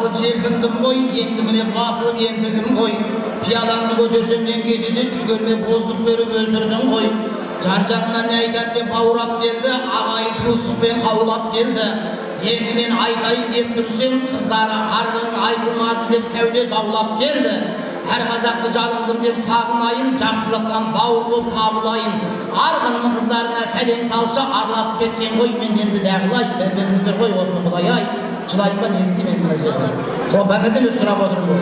Асылып желпіндім ғой, енді міне басылып ентігім ғой. Пиялаңды көтерсемнен кетеді, жүгерме боздық беріп өлтірдің ғой. Жан-жағынан не айтады деп бауырап келді, ағайын туыстықпен қаулап келді. Енді мен айтайын деп тұрсем, қыздары арғын айтылмады деп сәуле даулап келді. Әр қазақты жалғызым деп сағынайын, жақсылықтан бауыр боп табылайын. Арғынның қыздарына сәлем салшы, араласып кеткен ғой, мен енді дәғылай. Бермедіңіздер ғой осыны Құдай-ай. Жылайын ба, не істеймін мына жерде? Бәңірді бір сұрап отырмын ғой.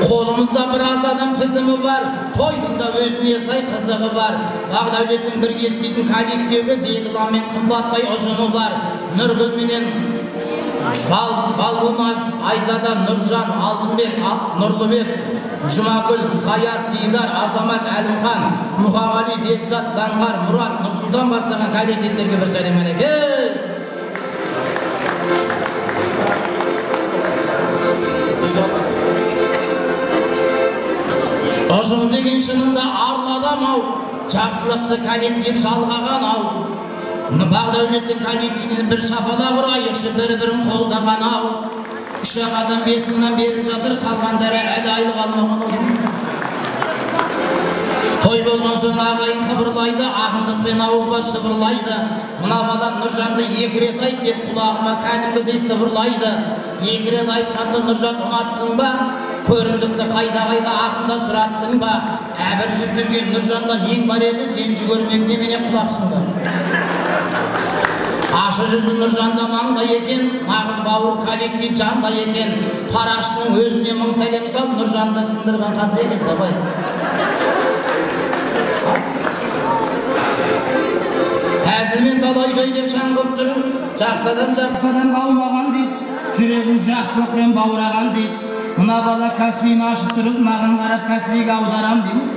Қолымызда біраз адам тізімі бар, тойдың да өзіне сай қызығы бар. Бағдәулеттің бірге істейтін коллективі, Бегілан мен Қымбатбай ұжымы бар. Нұргүл менен Балбулназ, Айзада, Нұржан, Алтынбек, Нұрлыбек, Жұмакүл, Саят, Дидар, Азамат, Әлімхан, Мұхағали, Бекзат, Заңғар, Мұрат, Нұрсұлтан бастаған коллективтерге бір сәлем әлеке. Ұжым деген шынында арлы адам-ау, жақсылықты коллектив жалғаған-ау. Бағдәулеттің коллективінен бір шапалақ ұрайықшы, бір-бірін қолдаған-ау. Үш-ақ адам 5 мыңнан беріп жатыр, қалғандары әлі айлық алмаған. Той болған соң ағайын қыбырлайды, ақындықпен ауызбас шыбырлайды. Мына бала Нұржанды 2 рет айт деп құлағыма кәдімгідей сыбырлайды. 2 рет айтқанды Нұржан ұнатсың ба? Көрімдікті қайда-қайда ақында сұратсың ба? Әбір жүп жүрген Нұржанға нең бар еді, сен жүгірмек немене құлақсың ба? Ашы жүзі Нұржанда маңда екен, нағыз бауыр коллектив жанда екен. Парақшының өзіне мың сәлем сал, Нұржанды сындырған қандай екен, давай. Әзілмен талай той деп шаңғып тұр, жақсадан қалмаған дейді, жүрегін жақсылықпен баураған дейді. Мына бала кәсібін ашып тұрып, маған қарап кәсібіге аударам деймін.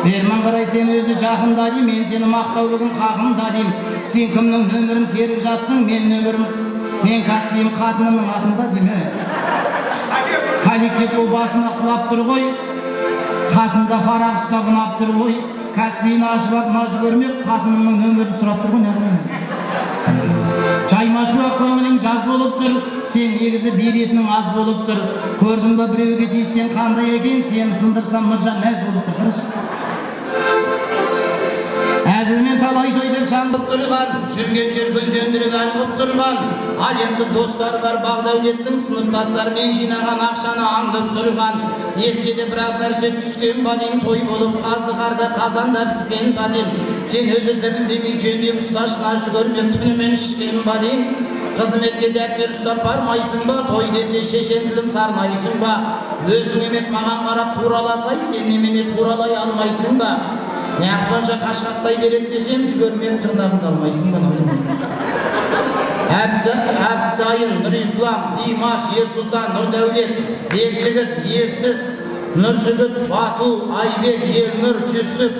Берман қарай сен өзі жақында дейм, мен сені мақтау бүгін қақымда дейм. Сен кімнің нөмірін теріп жатсың, мен кәсібім қатынымның атында дейм. Коллектив бұл басына құлап тұр ғой, қасында парақ ұстап ұнап тұр ғой. Кәсібін ашып ап, мажы көрмек, қатынымның нөмірін сұрап тұр ғой, не қоймын. Жаймашуа көңілің жаз болып тұр, сен негізі беретінің аз болып тұр. Көрдің ба біреуге тиіскен қандай екен, сен сындырсам Нұржан мәз болып тұр, қараш. Әзілмен талай той деп шаңғып тұрған, жүрген жер гүлдендіріп ән қып тұрған. Ал енді достар бар Бағдәулеттің, сыныптастармен жинаған ақшаны аңдып тұрған. Еске де біраз нәрсе түскен ба дейм, той болып қазы-қарды қазанда піскен ба дейм. Сен өзі дірілдемей жөндеп ұсташына жүгірмек түнімен ішкен ба дейм. Қызметке дәптер ұстап бармайсың ба, той десе шешен тілім сарнайсың ба. Өзің емес маған қарап тураласай, сен немене туралай алмайсың ба. Неғып сонша қашқақтай берет десем, жүгірмек тырнағыңды алмайсың ба. Әбдісайын, Нұрислам, Димаш, Ерсұлтан, Нұрдәулет, Бекжігіт, Ертіс, Нұржігіт, Бату, Айбек, Ернұр, Жүсіп,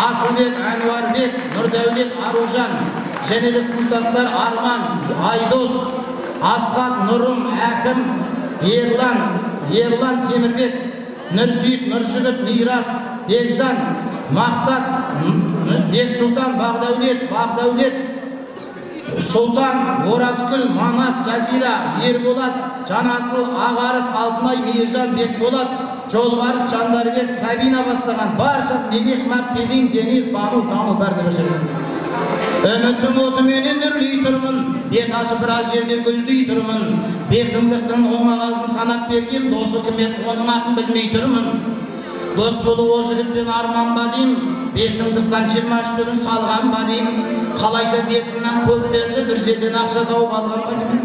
Асылбек, Әнуарбек, Нұрдәулет, Аружан, және де сыныптастар Арман, Айдос, Асқат, Нұрым, Әкім, Ерлан, Темірбек, Нұрсүйт, Нұржігіт, Мирас, Бекжан, Мақсат, Бексұлтан, Бағдәулет, Сұлтан, Оразкүл, Манас, Жазира, Ерболат, Жанасыл, Ағарыс, Алтынай, Мейіржан, Бекболат, Жолбарыс, Жандарбек, Сабина бастаған барша Медих, Матпелин, Денис, Бану, бәрді бір жерден. Үміттің отыменен үрлей тұрмын, бет ашып біраз жерде гүлдей тұрмын. Бесімдіктің оңағазын санап берген, досы кімет оның атын білмей тұрмын. Дос болу о жігітпен арман ба дейм, бесімдіктен 23 түрін салған ба дейм. Қалайша бесімнен көп берді, бір жерден ақша тауып алған ба дейм.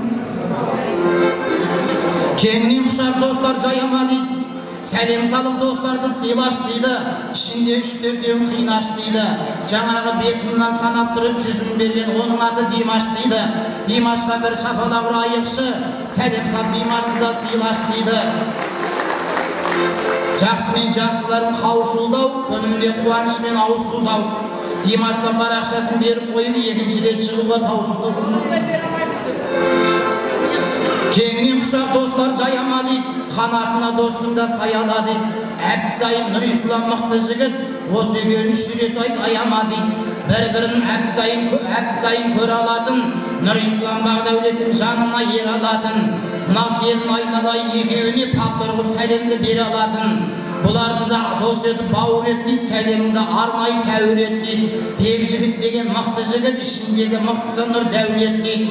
Кеңінен құшақ достар жаяма дейді, сәлем салып достарды сыйлаш дейді, ішінде 3-4 қинаш дейді. Жаңағы бесімнен санап тұрып 100-ін берген оның аты Димаш дейді. Димашқа бір шапалақ ұрайықшы, сәлем сап Димашты да сыйлаш дейді. Жақсымен жақсыларын қауышылдау, көнімде қуанышмен ауысылдау. Димаштан бар ақшасын беріп қойып, екінші рет шығуға таусылдау. Кеңінен құшақ достар жаяма дейді, қанатына достың да саяла дейді. Әбдісайын, Нұрислам мықты жігіт, осы екеуін 3 рет айт аяма дейді. Бір-бірін әбдісайын көре алатын, Нұр Ислам Бағдәулеттің жанына ер алатын, мына келін айналайын екеуіне паптыр қып сәлемді бере алатын. Бұларды да дос етіп бауыр ет дейді, сәлеміңді арнайы тәуір ет дейді. Бек жігіт деген мықты жігіт, ішіндегі мықтысы Нұр Дәулет дейді.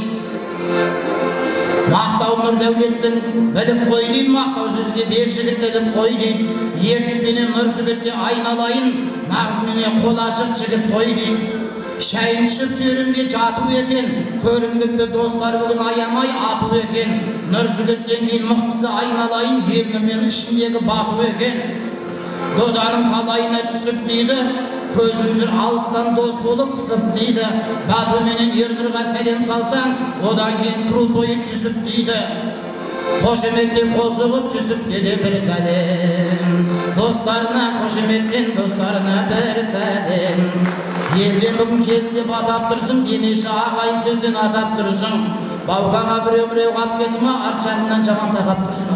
Мақтау Нұр Дәулеттің біліп қой дейді, мақтау сөзге бек жігіт біліп қой дейді. Ертіспенен Нұр жігітте айналайын, нағызменен қол ашық жігіт қой дейді. Шайын ішіп төрінде жату екен, көрімдікті достар бүгін аямай ату екен. Нұр жігіттен кейін мықтысы айналайын, елнірмен ішіндегі бату екен. Доданың талайына түсіп дейді, көзін жүр алыстан дос болып қысып дейді. Бату менен Ернұрға сәлем салсаң, одан кейін крутойы жүсіп дейді. Қошеметтен қосығып жүсіпке де бір сәлем. Достарына қошеметтен достарына бір сәлем. Елден бүгін келін деп атап тұрсың, демеші ағайын сөзден атап тұрсың. Бауғаға бір өміреу қап кеті ма, арт жағынан жаман тақап тұрсың.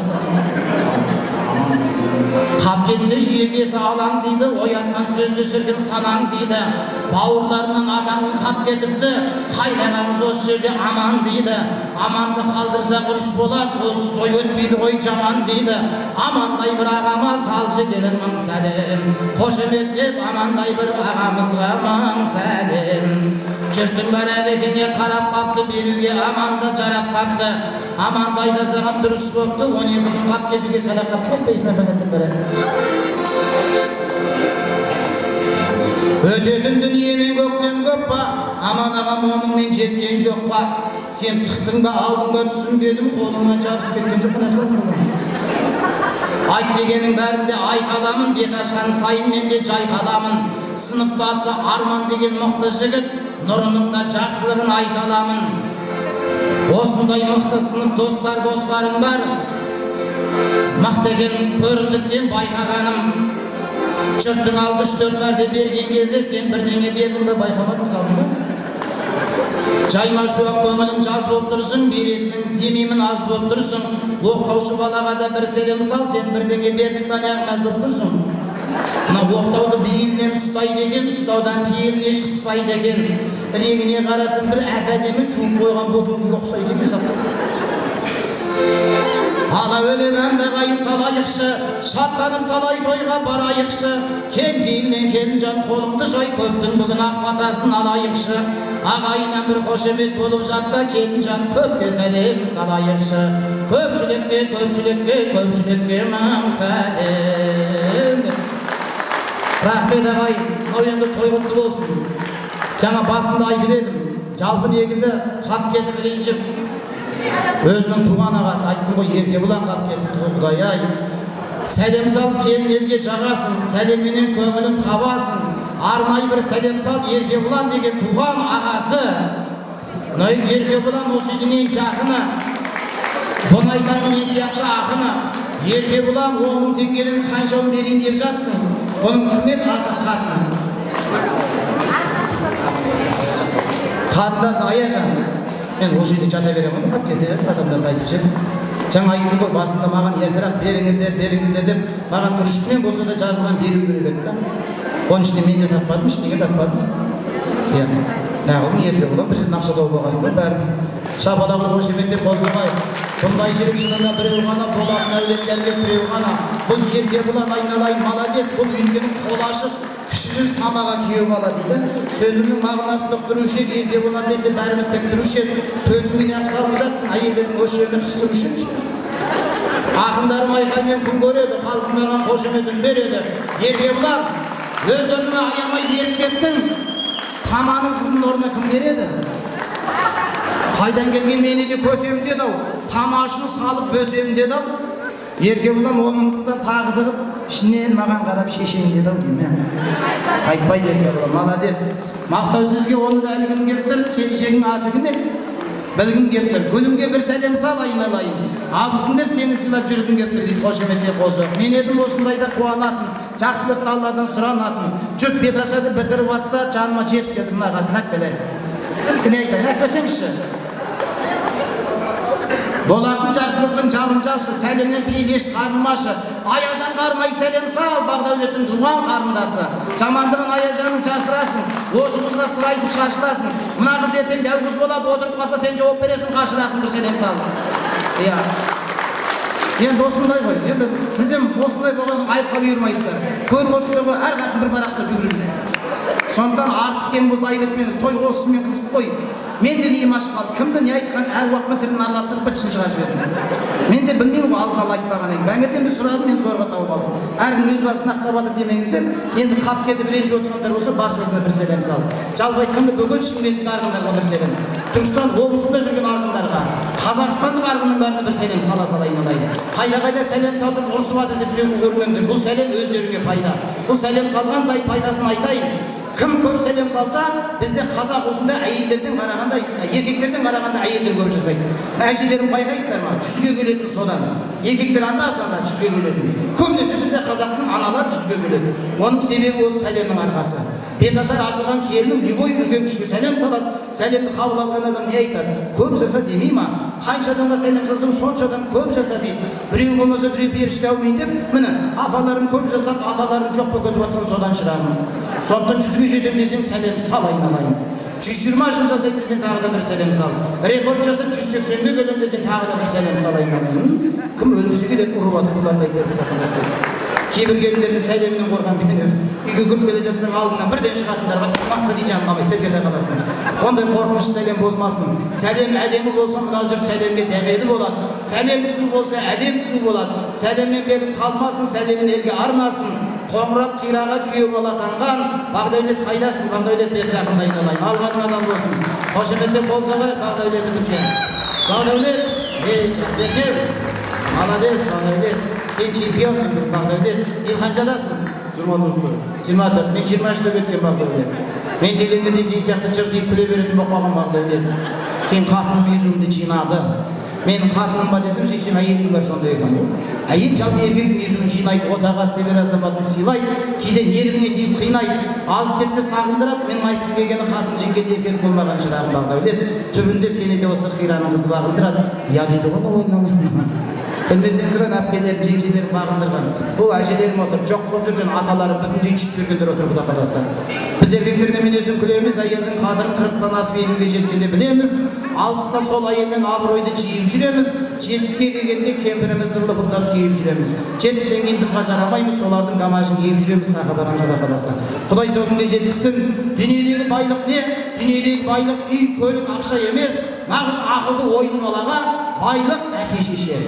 Қап кетсе егесі алаң дейді, оятқан сөзді шіркін санаң дейді. Бауырларынан атаңын қап кетіпті, қайнағаңыз осы жерде аман дейді. Аманды қалдырса ұрыс болады, ол той өтпейді ғой жаман дейді. Амандай бір ағама салшы келін мың сәлем. Қошеметтеп амандай бір ағамызға мың сәлем. Жұрттың бәрі әбекене қарап қапты, беруге аманда жарап қапты. Аманды айдасағам дұрыс бопты, 12 мың қап кетуге сәлем қапты қойпайсың әпәңеттен бәрі. Өтетін дүниемен көктен көп па, аман ағам оныңмен жеткен жоқ па. Сен тұқтың ба, алдың ба, түсінбедім, қолыңа жабысып кеткен жоқ па. Айт дегенің бәрінде айт аламын, бет ашқан сайын мен де жай қаламын. Сыныптасы Арман деген мықты жігіт, нұрының да жақсылығын айт аламын. Осындай мықты сынып достарың бар. Мықты екен көрімдіктен байқағаным. Жұрттың алғыш төрт мәрте берген кезде сен бірдеңе бердің бе, байқамадың салдың ба? Жайма шуақ көңілің жаз болып тұрсың, беретінің демеймін аз болып тұрсың. Оқтаушы балаға да бір сәлем сал, сен бірдеңе бердің бе, нәғмәз болып тұрсың. Мына оқтауды бейіннен ұстайды екен, ұстаудан пейілін еш қыспайды екен. Регіне қарасың бір әп-әдемі чуып қойған бутылға ұқсайды екен сапты. Ала өлем әнді ғайын салайықшы, шаттанып талай тойға барайықшы. Кен кейінмен келін жан қолыңды жай, көптің бүгін ақ батасын алайықшы. Ағайынан бір қошемет болып жатса, келін жан көпке сәлем салайықшы. Көпшілікке мың сәлем. Рахмет ағайын, мынау енді той құтты болсын. Жаңа басында айтып едім, жалпы негізі қап кетіп ренжіп, өзінің туған ағасы айттым ғой, Еркебұлан қап кетіпті ғой, Құдай ай. Сәлем сал, келін елге жағасын, сәлемменен көңілін табасын. Арнай бір сәлем сал, Еркебұлан деген туған ағасы. Еркебұлан осы үйдің ең жақыны, Бұнайдан мен сияқты ақыны. Еркебұлан 10 мың теңгеден қаншауын берейін деп жатсың. Оның кімет атып қатыны. Қарындасы Аяжан. Мен осы үйде жата беремін, қап кете адамдарды айтып жеп. Жаңа айттым ғой, басында маған ертерек беріңіздер деп, маған үршікмен болса да жазылған беру керек еді. Оның ішінде мен де таппадым, ештеңе таппадым. Нағылдың Еркебұлан бір жерден ақша тауып алғасын ғой, бәрін. Шапалағын қошеметтеп қосылғай. Бұндай жерік шынында біреу ғана, болатын әулеттерге біреу ғана. Бұл Еркебұлан айналайын молодец, бұл үйткенің қол ашық, кіші жүз тамаға күйеу бала дейді. Сөзімнің мағынасын ұқтырушы еді, Еркебұлан десе бәріміз тіктірушы еді. Төсімен әп салып жатсың, әйелдердің осы жеріне қыстырушы еді. Ақындарым айқаймен күн көреді, халқым маған қошеметін береді. Еркебұлан, өз орнына аямай беріп кеттің, таманың қызын орнына кім береді? Қайдан келген мені де көсем деді ау, тамашын салып бөсем деді ау. Еркебұлан 10 мыңдықтан тағыдығып, ішінен маған қарап шешен деді ау деймін. Айтпайды Еркебұлан, молодец. Мақтау сөзге оны да әлгім кептір, келіншегің аты кім еді? Білгім кептір, гүлімге бір сәлем сал айналайын. Абысын деп сені сыйлап жүргім кептір дейді, қошеметтеп қосып. Мен едім осындайда қуанатын, жақсылықты Алладан сұранатын. Жұрт бет ашады бітіріп атса, жаныма жетіп келді мына қатын әкпеледі. Кіне айтайын, әкпесеңізші. Болатын жақсылықтың жалын жасы, сәлемнен пейдеш қарылмашы. Аяжан қарынай сәлем сал, Бақдәулеттің туған қарындасы. Жамандығын Аяжанның жасырасын, осы қызға сыр айтып шашыласын. Мына қыз ертең дәу қыз болады, отырып қалса сен жауап бересің, қашырасын, бір сәлем сал. Енді осындай ғой, енді тізім осындай болған соң айыпқа бұйырмайсыздар. Көріп отырсыздар ғой, әр қатын бір парақшыда жүгіріп жүр. Сондықтан артық кем болса айып етпеңіз, той осымен қызық қой. Мен де миым ашып қалды. Кімді не айтқан әр уақытпен тілін араластырып бітшін шығарып жібердім. Мен де білмеймін ғой, алдын ала айтпаған едім. Бәңгерден бір сұрадым, мен зорға тауып алдым. Әркім өз басын ақтап жатыр демеңіздер. Енді қап кетіп ренжіп отырғандар болса, баршасына бір сәлем сал. Жалпы айтқанда бүкіл Шымкенттің арғындарға бір сәлем. Түркістан облысында жүрген арғындарға, Қазақстандық арғынның бәріне бір сәлем сала салайын алайын. Қайда сәлем салдым, ұрсып жатыр деп сөгіп көрмеңдер. Бұл сәлем өздеріңе пайда. Бұл сәлем салған сайын пайдасын айтайын. Кім көп сәлем салса, бізде қазақ ұлтында әйелдерден қарағанда, еркектерден қарағанда әйелдер көп жасайды. Әжелерін байқайсыздар ма? 100-ге келетін содан. Еркектер анда-санда 100-ге келетін. Көбінесе бізде қазақтың аналар 100-ге келеді. Оның себебі осы сәлемнің арқасы. Беташар ашылған келіннің любой үлкен кішіге сәлем салады. Сәлемді қабыл алған адам не айтады? Көп жаса демей ма? Қанша адамға сәлем салсаң, сонша адам көп жаса дейді. Біреу болмаса біреу періште әумейін деп, міне, апаларым көп жасап, аталарым жоқ болып кетіп жатқан содан шырағым. Сондықтан 100-ге жетем десең сәлем сал айналайын. 120 жыл жасайын десең тағы да бір сәлем сал. Рекорд жасап 180-ге келем десең тағы да бір сәлем сал айналайын. Кім өлгісі келеді, ұрып жатыр бұларды айтып жатыр. Кейбір келіндердің сәлемінен қорған мен өзі. Үйге кіріп келе жатсаң алдынан бірден шығатындар бар. Мақсат ижан қамай, селкете қаласың. Ондай қорқыныш сәлем болмасын. Сәлем әдемі болса, мына жұрт сәлемге дәмелі болады. Сәлем түсу болса, әдем түсу болады. Сәлемнен белің талмасын, сәлемін елге арнасын. Қоңырат қираға күйеу бала атанған, Бақдәулет қайдасың, Бақдәулет бер жақында айналайын. Алғаның адал болсын. Қошеметтеп болса ғой Бақдәулетімізге. Бақдәулет, бекер. Молодец, Бақдәулет. Сен чемпионсың, Бақдәулет. Ел қаншадасың? 24-те. 24. Мен 23-те өткен Бақдәулет. Мен деленгенде сен сияқты жыртып күле беретін болып қалған Бақдәулет. Кен қатыным езуімді жинады. Мен қатыным ба десем, сөйтсем әйелдің бар сондай екен ғой. Әйел жалпы еркектің езуін жинайды, отағасы деп азаматын сыйлайды, кейде нервіңе тиіп қинайды, алыс кетсе сағындырады. Мен айтқым келгені қатын жеңген еркек болмаған шырағым Бақдәулет. Түбінде сені де осы қираның қызы бағындырады. Я дейді ғой ойнауын. Білмесең сұран әпкелерін, жеңшелерін бағындырған. Бұл әжелерім отыр, жоқ қып жүрген аталарым бүтіндей жүк бергендер отыр Құда қаласа. Біз еркектеріне менесін күлеміз, әйелдің қадырын 40-тан асып 50-ге жеткенде білеміз. 60-та сол әйелмен абыройды жиып жүреміз. 70-ге келгенде кемпірімізді лыпылдап сүйіп жүреміз. 70-тен кейін дымға жарамаймыз, солардың гамажын киіп жүреміз, қақа барамыз Құда қаласа. Құдай сол күнге жеткізсін. Дүниедегі байлық не? Дүниедегі байлық үй, көлік, ақша емес. Нағыз ақылды ойлы балаға байлық әке шеше.